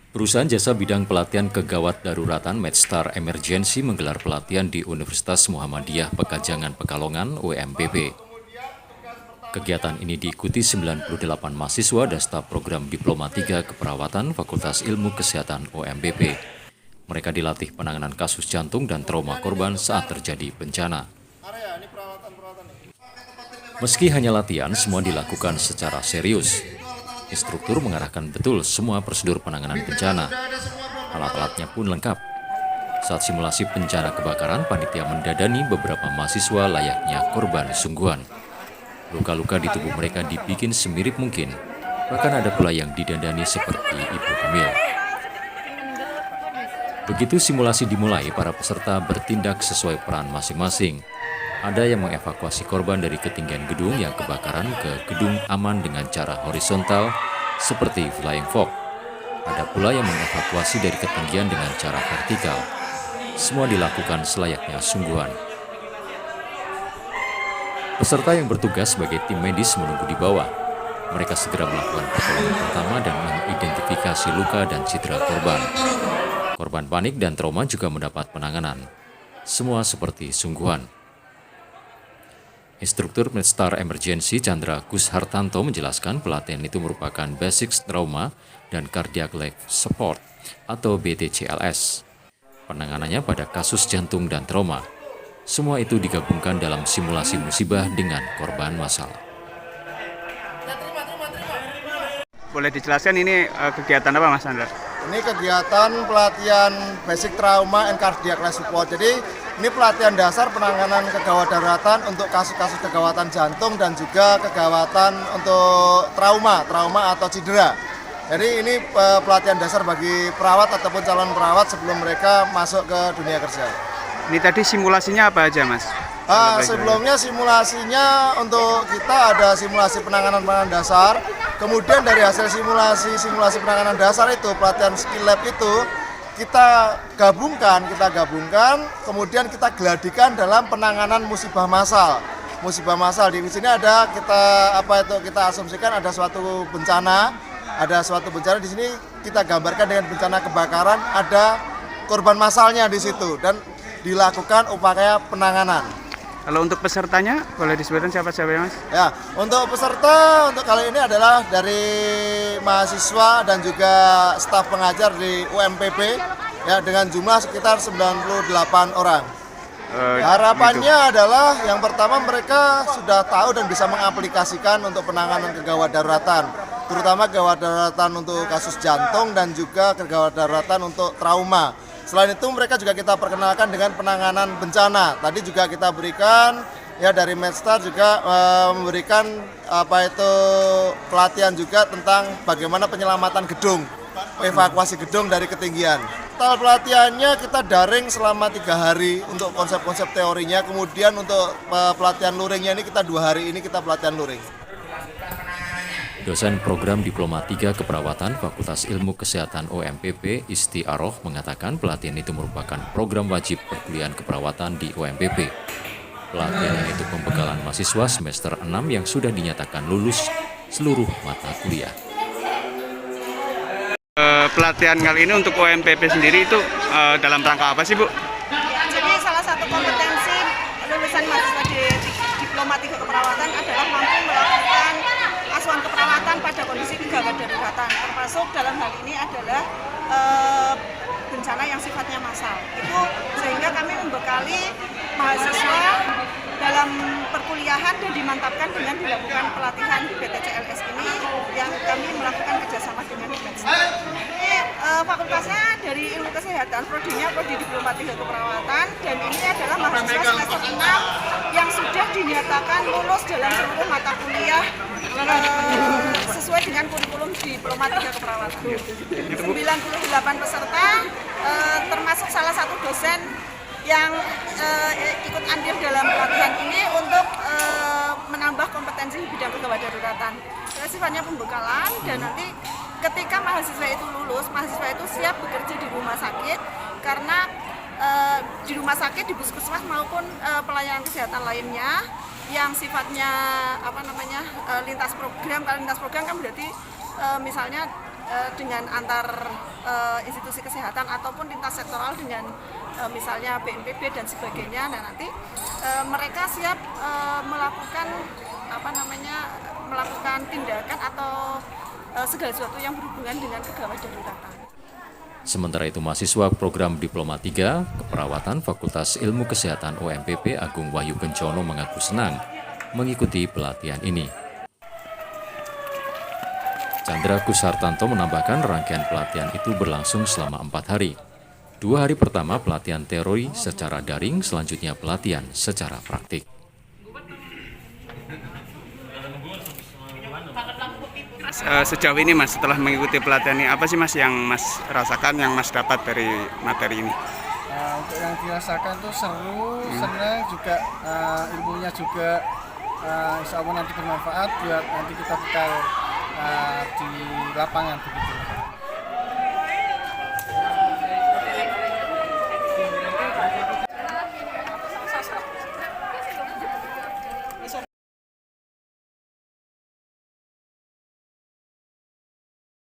Perusahaan jasa bidang pelatihan kegawat daruratan MedStar Emergency menggelar pelatihan di Universitas Muhammadiyah Pekajangan Pekalongan (UMPP). Kegiatan ini diikuti 98 mahasiswa dan staf program Diploma 3 Keperawatan Fakultas Ilmu Kesehatan UMPP. Mereka dilatih penanganan kasus jantung dan trauma korban saat terjadi bencana. Meski hanya latihan, semua dilakukan secara serius. Instruktur mengarahkan betul semua prosedur penanganan bencana. Alat-alatnya pun lengkap. Saat simulasi bencana kebakaran, panitia mendadani beberapa mahasiswa layaknya korban sungguhan. Luka-luka di tubuh mereka dibikin semirip mungkin. Bahkan ada pula yang didandani seperti ibu hamil. Begitu simulasi dimulai, para peserta bertindak sesuai peran masing-masing. Ada yang mengevakuasi korban dari ketinggian gedung yang kebakaran ke gedung aman dengan cara horizontal seperti flying fox. Ada pula yang mengevakuasi dari ketinggian dengan cara vertikal. Semua dilakukan selayaknya sungguhan. Peserta yang bertugas sebagai tim medis menunggu di bawah. Mereka segera melakukan pertolongan pertama dan mengidentifikasi luka dan cedera korban. Korban panik dan trauma juga mendapat penanganan. Semua seperti sungguhan. Instruktur MedStar Emergency Chandra Kushartanto menjelaskan pelatihan itu merupakan Basic Trauma dan Cardiac Life Support atau BTCLS. Penanganannya pada kasus jantung dan trauma. Semua itu digabungkan dalam simulasi musibah dengan korban massal. Boleh dijelaskan ini kegiatan apa, Mas Chandra? Ini kegiatan pelatihan Basic Trauma and Cardiac Life Support. Jadi ini pelatihan dasar penanganan kegawat daruratan untuk kasus-kasus kegawatan jantung dan juga kegawatan untuk trauma atau cedera. Jadi ini pelatihan dasar bagi perawat ataupun calon perawat sebelum mereka masuk ke dunia kerja. Ini tadi simulasinya apa aja, Mas? Sebelumnya simulasinya untuk kita ada simulasi penanganan dasar. Kemudian dari hasil simulasi penanganan dasar itu, pelatihan skill lab itu kita gabungkan, kemudian kita geladikan dalam penanganan musibah massal. Musibah massal di sini ada kita asumsikan ada suatu bencana, di sini kita gambarkan dengan bencana kebakaran, ada korban massalnya di situ dan dilakukan upaya penanganan. Kalau untuk pesertanya, boleh disebutkan siapa-siapa ya, Mas? Ya, untuk peserta untuk kali ini adalah dari mahasiswa dan juga staf pengajar di UMPP ya dengan jumlah sekitar 98 orang. Harapannya adalah yang pertama mereka sudah tahu dan bisa mengaplikasikan untuk penanganan kegawat daruratan, terutama kegawat daruratan untuk kasus jantung dan juga kegawat daruratan untuk trauma. Selain itu mereka juga kita perkenalkan dengan penanganan bencana. Tadi juga kita berikan ya dari MedStar juga memberikan pelatihan juga tentang bagaimana penyelamatan gedung, evakuasi gedung dari ketinggian. Total pelatihannya kita daring selama 3 hari untuk konsep-konsep teorinya. Kemudian untuk pelatihan luringnya ini kita 2 hari ini kita pelatihan luring. Dosen program Diploma 3 Keperawatan Fakultas Ilmu Kesehatan UMPP Isti Aroh mengatakan pelatihan itu merupakan program wajib perkuliahan keperawatan di UMPP. Pelatihan itu pembekalan mahasiswa semester 6 yang sudah dinyatakan lulus seluruh mata kuliah. Pelatihan kali ini untuk UMPP sendiri itu dalam rangka apa sih, Bu? Jadi salah satu kompetensi lulusan mahasiswa di Diploma 3 Keperawatan adalah mampu melakukan asuhan keperawatan pada kondisi kegawat daruratan, termasuk dalam hal ini adalah bencana yang sifatnya massal. Itu sehingga kami membekali mahasiswa dalam perkuliahan dan dimantapkan dengan dilakukan pelatihan di BTCLS ini yang kami melakukan kerjasama dengan MedStar. Fakultasnya dari Ilmu Kesehatan, prodinya Prodi Diploma 3 Keperawatan, dan ini adalah mahasiswa semester 6 yang sudah dinyatakan lulus dalam seluruh mata kuliah sesuai dengan kurikulum Diploma 3 Keperawatan. 98 peserta termasuk salah satu dosen yang ikut andil dalam pelatihan ini untuk menambah kompetensi bidang kegawat daruratan. Sifatnya pembekalan dan nanti ketika mahasiswa itu lulus, mahasiswa itu siap bekerja di rumah sakit karena di rumah sakit, di puskesmas maupun pelayanan kesehatan lainnya yang sifatnya lintas program. Kalau lintas program kan berarti misalnya dengan antar institusi kesehatan ataupun lintas sektoral dengan misalnya BNPB dan sebagainya. Nah, nanti mereka siap melakukan melakukan tindakan atau segala sesuatu yang berhubungan dengan kegawat daruratan. Sementara itu, mahasiswa program Diploma 3 Keperawatan Fakultas Ilmu Kesehatan UMPP Agung Wahyu Kencono mengaku senang mengikuti pelatihan ini. Chandra Kusartanto menambahkan rangkaian pelatihan itu berlangsung selama 4 hari. 2 hari pertama pelatihan teori secara daring, selanjutnya pelatihan secara praktik. Sejauh ini Mas, setelah mengikuti pelatihan ini, apa sih Mas yang Mas rasakan, yang Mas dapat dari materi ini? Untuk yang dirasakan tuh seru, senang juga, ilmunya juga insya Allah nanti bermanfaat buat nanti kita bekal di lapangan begitu.